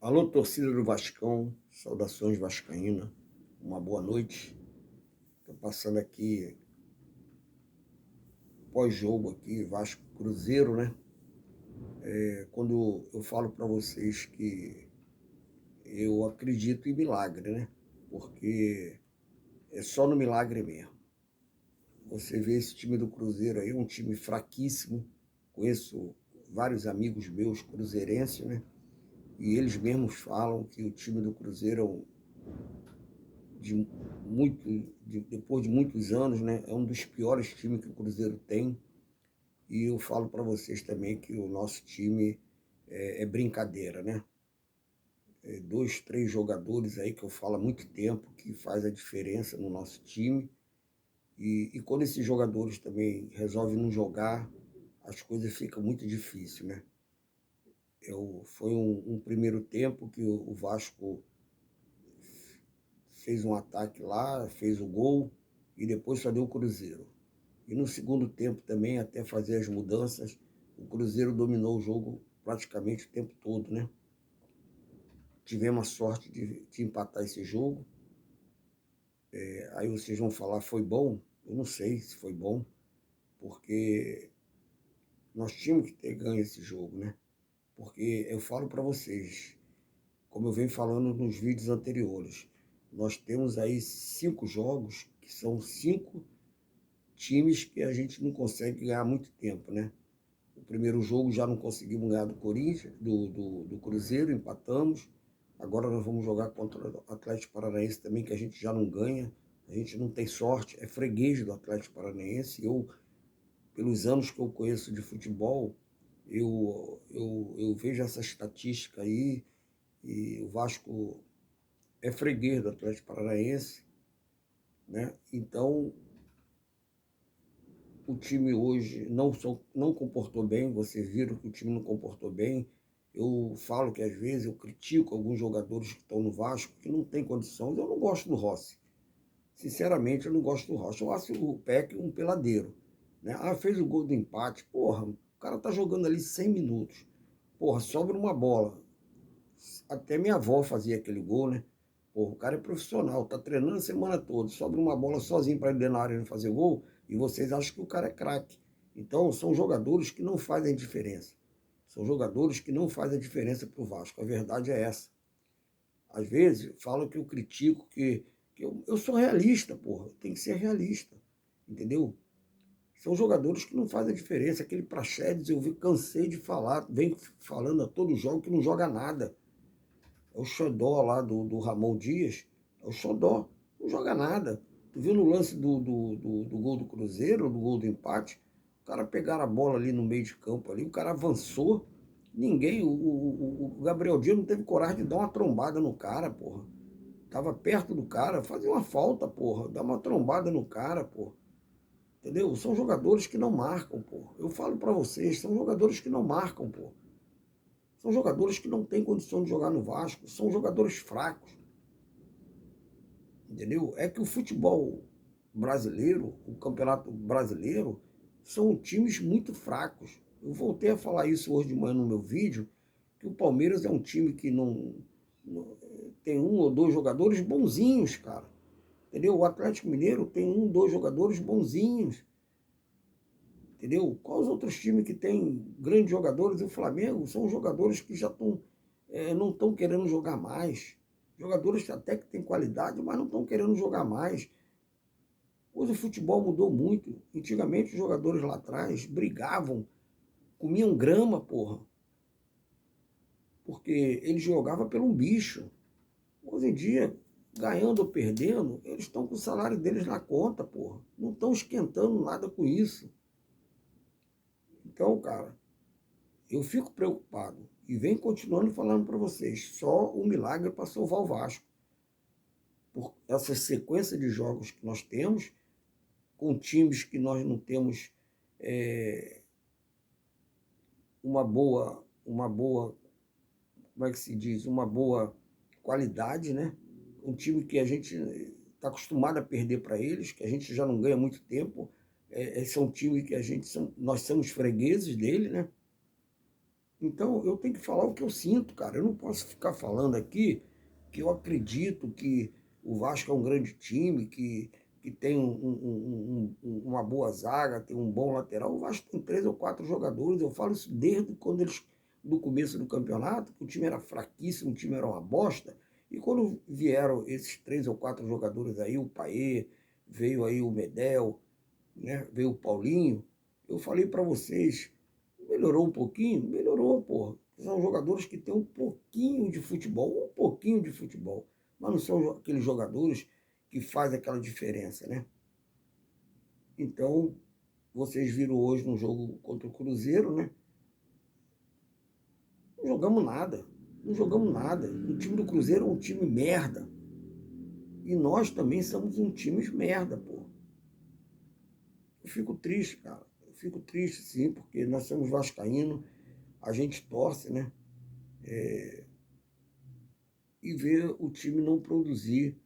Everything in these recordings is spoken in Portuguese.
Alô, torcida do Vascão, saudações vascaína, uma boa noite. Estou passando aqui pós-jogo aqui, Vasco Cruzeiro, né? Quando eu falo para vocês que eu acredito em milagre, né? Porque é só no milagre mesmo. Você vê esse time do Cruzeiro aí, um time fraquíssimo. Conheço vários amigos meus cruzeirenses, né? E eles mesmos falam que o time do Cruzeiro é de depois de muitos anos, né? É um dos piores times que o Cruzeiro tem. E eu falo para vocês também que o nosso time é brincadeira, né? Dois, três jogadores aí que eu falo há muito tempo que faz a diferença no nosso time. E quando esses jogadores também resolvem não jogar, as coisas ficam muito difíceis, né? Foi um primeiro tempo que o Vasco fez um ataque lá, fez o gol e depois só deu o Cruzeiro. E no segundo tempo também, até fazer as mudanças, o Cruzeiro dominou o jogo praticamente o tempo todo, né? Tivemos a sorte de empatar esse jogo. Aí vocês vão falar, foi bom? Eu não sei se foi bom, porque nós tínhamos que ter ganho esse jogo, né? Porque eu falo para vocês, como eu venho falando nos vídeos anteriores, nós temos aí 5 jogos que são 5 times que a gente não consegue ganhar há muito tempo, né? O primeiro jogo já não conseguimos ganhar do Corinthians, do Cruzeiro, empatamos. Agora nós vamos jogar contra o Atlético Paranaense também, que a gente já não ganha. A gente não tem sorte, é freguês do Atlético Paranaense. Pelos anos que eu conheço de futebol, eu vejo essa estatística aí, e o Vasco é freguês do Atlético Paranaense, né? Então, o time hoje não comportou bem, vocês viram que o time não comportou bem. Eu falo que às vezes eu critico alguns jogadores que estão no Vasco que não têm condições. Eu não gosto do Rossi. Sinceramente, eu não gosto do Rossi. Eu acho o Peck um peladeiro, né? Ah, fez o gol do empate. Porra, o cara tá jogando ali 100 minutos. Porra, sobra uma bola. Até minha avó fazia aquele gol, né? Porra, o cara é profissional, tá treinando a semana toda, sobra uma bola sozinho para ele dentro na área fazer gol, e vocês acham que o cara é craque. Então, são jogadores que não fazem diferença. São jogadores que não fazem a diferença para o Vasco. A verdade é essa. Às vezes, falam que eu critico, que eu sou realista, porra. Tem que ser realista, entendeu? São jogadores que não fazem a diferença. Aquele Praxedes, cansei de falar, vem falando a todo jogo que não joga nada. É o xodó lá do Ramon Dias. É o xodó. Não joga nada. Tu viu no lance do gol do Cruzeiro, do gol do empate? O cara pegaram a bola ali no meio de campo ali, o cara avançou. Ninguém, o Gabriel Dias não teve coragem de dar uma trombada no cara, porra. Tava perto do cara, fazia uma falta, porra. Dá uma trombada no cara, porra. Entendeu? São jogadores que não marcam, porra. Eu falo pra vocês, são jogadores que não marcam, porra. São jogadores que não têm condição de jogar no Vasco, são jogadores fracos, entendeu? É que o futebol brasileiro, o campeonato brasileiro, são times muito fracos. Eu voltei a falar isso hoje de manhã no meu vídeo, que o Palmeiras é um time que não tem um ou dois jogadores bonzinhos, cara. Entendeu? O Atlético Mineiro tem um, dois jogadores bonzinhos. Entendeu? Quais os outros times que têm grandes jogadores? O Flamengo são jogadores que já não estão querendo jogar mais. Jogadores que até que têm qualidade, mas não estão querendo jogar mais. Hoje o futebol mudou muito. Antigamente os jogadores lá atrás brigavam, comiam grama, porra. Porque eles jogavam pelo um bicho. Hoje em dia, ganhando ou perdendo, eles estão com o salário deles na conta, porra. Não estão esquentando nada com isso. Então, cara, eu fico preocupado e venho continuando falando para vocês, só um milagre para salvar o Vasco. Por essa sequência de jogos que nós temos, com times que nós não temos uma boa, como é que se diz, uma boa qualidade, né? Um time que a gente está acostumado a perder para eles, que a gente já não ganha há muito tempo. Esse é um time que nós somos fregueses dele, né? Então, eu tenho que falar o que eu sinto, cara. Eu não posso ficar falando aqui que eu acredito que o Vasco é um grande time, que tem uma boa zaga, tem um bom lateral. O Vasco tem 3 ou 4 jogadores. Eu falo isso desde quando eles, do começo do campeonato, que o time era fraquíssimo, o time era uma bosta. E quando vieram esses 3 ou 4 jogadores aí, o Paê, veio aí o Medel, né? Veio o Paulinho, eu falei para vocês, melhorou um pouquinho? Melhorou, porra. São jogadores que têm um pouquinho de futebol, mas não são aqueles jogadores que fazem aquela diferença, né? Então, vocês viram hoje no jogo contra o Cruzeiro, né? Não jogamos nada, não jogamos nada. O time do Cruzeiro é um time merda. E nós também somos um time merda, pô. Eu fico triste, cara. Eu fico triste, sim, porque nós somos vascaínos, a gente torce, né? E ver o time não produzir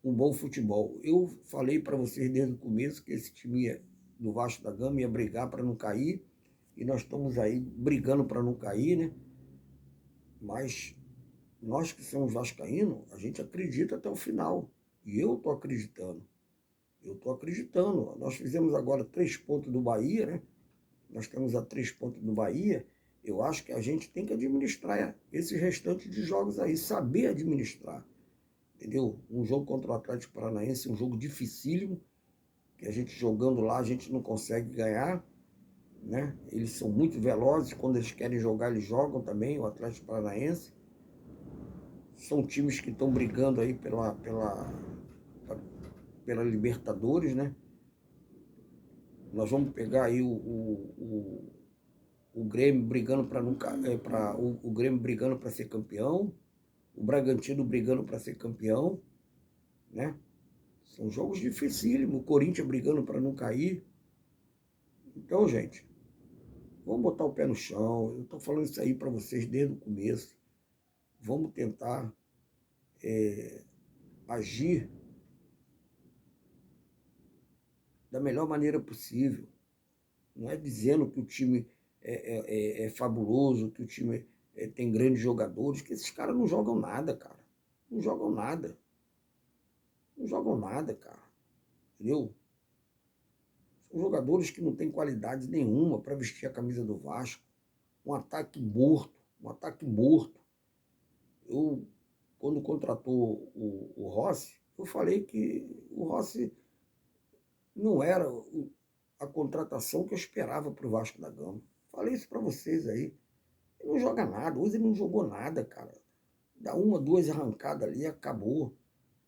um bom futebol. Eu falei para vocês desde o começo que esse time do Vasco da Gama ia brigar para não cair, e nós estamos aí brigando para não cair, né? Mas nós que somos vascaínos, a gente acredita até o final. E eu estou acreditando. Eu estou acreditando. Nós fizemos agora 3 pontos do Bahia, né? Nós estamos a 3 pontos do Bahia. Eu acho que a gente tem que administrar esses restantes de jogos aí, saber administrar. Entendeu? Um jogo contra o Atlético Paranaense, um jogo dificílimo, que a gente jogando lá, a gente não consegue ganhar, né? Eles são muito velozes, quando eles querem jogar, eles jogam também, o Atlético Paranaense. São times que estão brigando aí pela Libertadores, né? Nós vamos pegar aí o Grêmio brigando para nunca, o Grêmio brigando para ser campeão, o Bragantino brigando para ser campeão, né? São jogos dificílimos, o Corinthians brigando para não cair. Então, gente, vamos botar o pé no chão. Eu estou falando isso aí para vocês desde o começo. Vamos tentar agir da melhor maneira possível. Não é dizendo que o time é fabuloso, que o time tem grandes jogadores, que esses caras não jogam nada, cara. Não jogam nada. Não jogam nada, cara. Entendeu? São jogadores que não têm qualidade nenhuma para vestir a camisa do Vasco. Um ataque morto. Um ataque morto. Eu, quando contratou o Rossi, eu falei que o Rossi não era a contratação que eu esperava para o Vasco da Gama. Falei isso para vocês aí. Ele não joga nada. Hoje ele não jogou nada, cara. Dá 1, 2 arrancadas ali, acabou.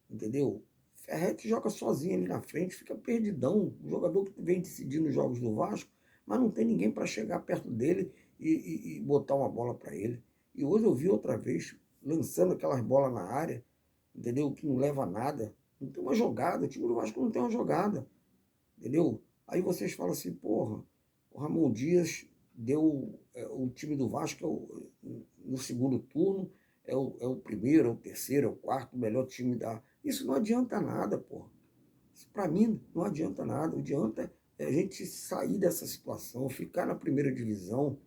Entendeu? Ferretti joga sozinho ali na frente, fica perdidão. Um jogador que vem decidindo os jogos do Vasco, mas não tem ninguém para chegar perto dele e botar uma bola para ele. E hoje eu vi outra vez, lançando aquelas bolas na área, entendeu? Que não leva a nada. Não tem uma jogada. O time do Vasco não tem uma jogada. Entendeu? Aí vocês falam assim, porra, o Ramon Dias deu o time do Vasco no segundo turno, é o primeiro, é o terceiro, é o quarto melhor time da. Isso não adianta nada, porra. Isso para mim não adianta nada. O adianta é a gente sair dessa situação, ficar na primeira divisão.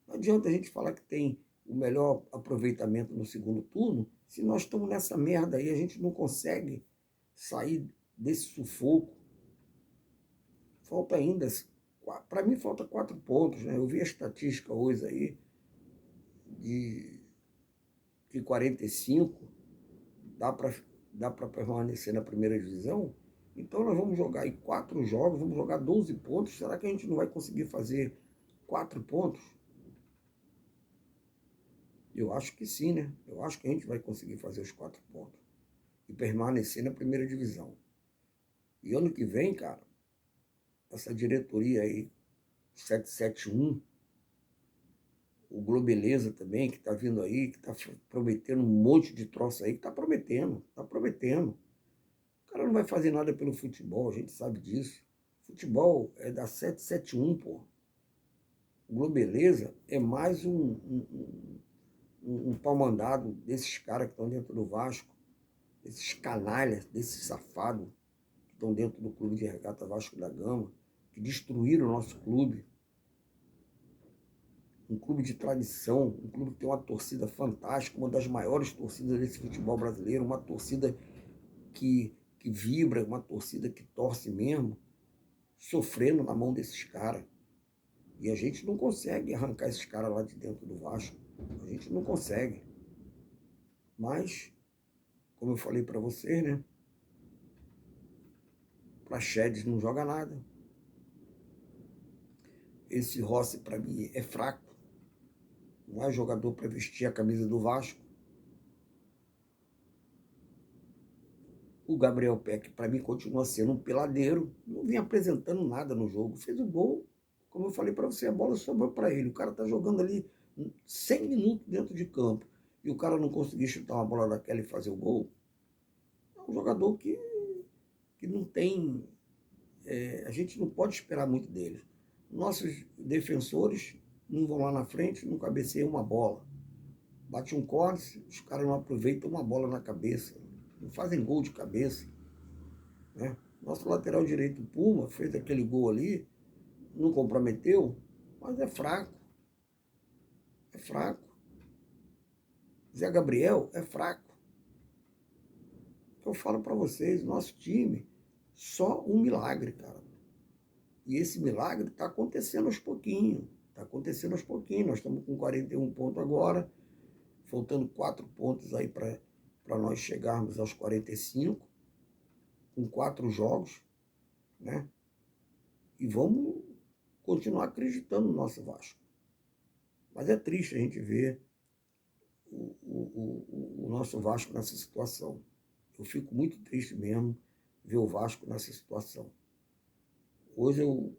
Não adianta a gente falar que tem o melhor aproveitamento no segundo turno, se nós estamos nessa merda aí, a gente não consegue sair desse sufoco. Falta ainda, para mim falta 4 pontos, né? Eu vi a estatística hoje aí de 45, dá para permanecer na primeira divisão. Então nós vamos jogar aí 4 jogos, vamos jogar 12 pontos. Será que a gente não vai conseguir fazer 4 pontos? Eu acho que sim, né? Eu acho que a gente vai conseguir fazer os 4 pontos e permanecer na primeira divisão. E ano que vem, cara, essa diretoria aí, 771, o Globeleza também, que está vindo aí, que está prometendo um monte de troço aí, que está prometendo, está prometendo. O cara não vai fazer nada pelo futebol, a gente sabe disso. Futebol é da 771, pô. O Globeleza é mais um pau-mandado desses caras que estão dentro do Vasco, desses canalhas, desses safados que estão dentro do clube de regata Vasco da Gama, que destruíram o nosso clube. um clube de tradição, um clube que tem uma torcida fantástica, uma das maiores torcidas desse futebol brasileiro, uma torcida que vibra, uma torcida que torce mesmo, sofrendo na mão desses caras. E a gente não consegue arrancar esses caras lá de dentro do Vasco. A gente não consegue. Mas, como eu falei para vocês, né? Praxedes não joga nada. Esse Rossi, para mim, é fraco. Não é jogador para vestir a camisa do Vasco. O Gabriel Peck, para mim, continua sendo um peladeiro. Não vem apresentando nada no jogo. Fez o gol. Como eu falei para você, a bola sobrou para ele. O cara tá jogando ali 100 minutos dentro de campo. E o cara não conseguir chutar uma bola daquela e fazer o gol. É um jogador que não tem... a gente não pode esperar muito dele. Nossos defensores não vão lá na frente, não cabeceiam uma bola. Bate um corte, os caras não aproveitam uma bola na cabeça. Não fazem gol de cabeça. Né? Nosso lateral direito, Puma, fez aquele gol ali, não comprometeu, mas é fraco. É fraco. Zé Gabriel é fraco. Eu falo para vocês, nosso time, só um milagre, cara. E esse milagre está acontecendo aos pouquinhos. Está acontecendo aos pouquinhos. Nós estamos com 41 pontos agora, faltando 4 pontos aí para nós chegarmos aos 45, com 4 jogos, né? E vamos continuar acreditando no nosso Vasco. Mas é triste a gente ver o nosso Vasco nessa situação. Eu fico muito triste mesmo ver o Vasco nessa situação. Hoje eu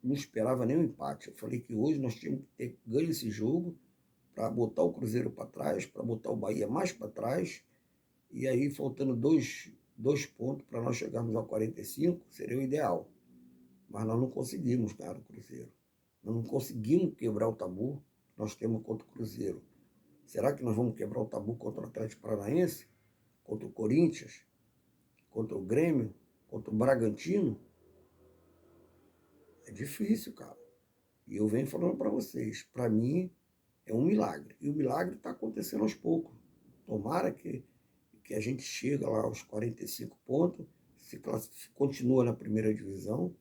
não esperava nem um empate. Eu falei que hoje nós tínhamos que ter ganho esse jogo para botar o Cruzeiro para trás, para botar o Bahia mais para trás, e aí faltando dois pontos para nós chegarmos ao 45, seria o ideal. Mas nós não conseguimos ganhar o Cruzeiro. Nós não conseguimos quebrar o tabu que nós temos contra o Cruzeiro. Será que nós vamos quebrar o tabu contra o Atlético Paranaense? Contra o Corinthians? Contra o Grêmio? Contra o Bragantino? É difícil, cara. E eu venho falando para vocês, para mim é um milagre. E o milagre está acontecendo aos poucos. Tomara que a gente chega lá aos 45 pontos, continua na primeira divisão,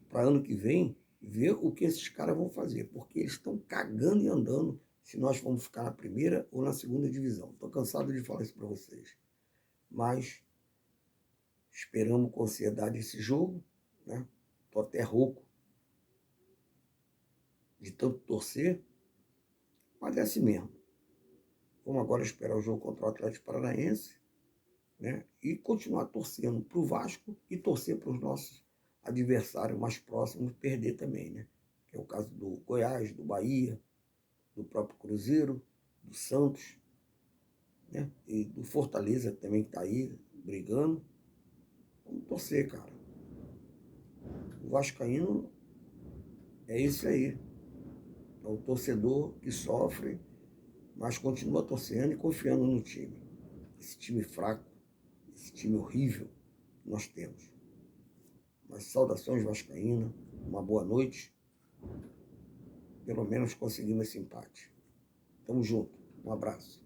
para ano que vem ver o que esses caras vão fazer, porque eles estão cagando e andando se nós vamos ficar na primeira ou na segunda divisão. Estou cansado de falar isso para vocês. Mas esperamos com ansiedade esse jogo, né? Estou até rouco de tanto torcer, mas é assim mesmo. Vamos agora esperar o jogo contra o Atlético Paranaense, né? E continuar torcendo para o Vasco e torcer para os nossos adversários mais próximos perder também, né? Que é o caso do Goiás, do Bahia, do próprio Cruzeiro, do Santos, né? E do Fortaleza também que está aí brigando. Vamos torcer, cara. O vascaíno é esse aí. É o torcedor que sofre, mas continua torcendo e confiando no time. Esse time fraco, esse time horrível que nós temos. Mas saudações vascaína, uma boa noite. Pelo menos conseguimos esse empate. Tamo junto. Um abraço.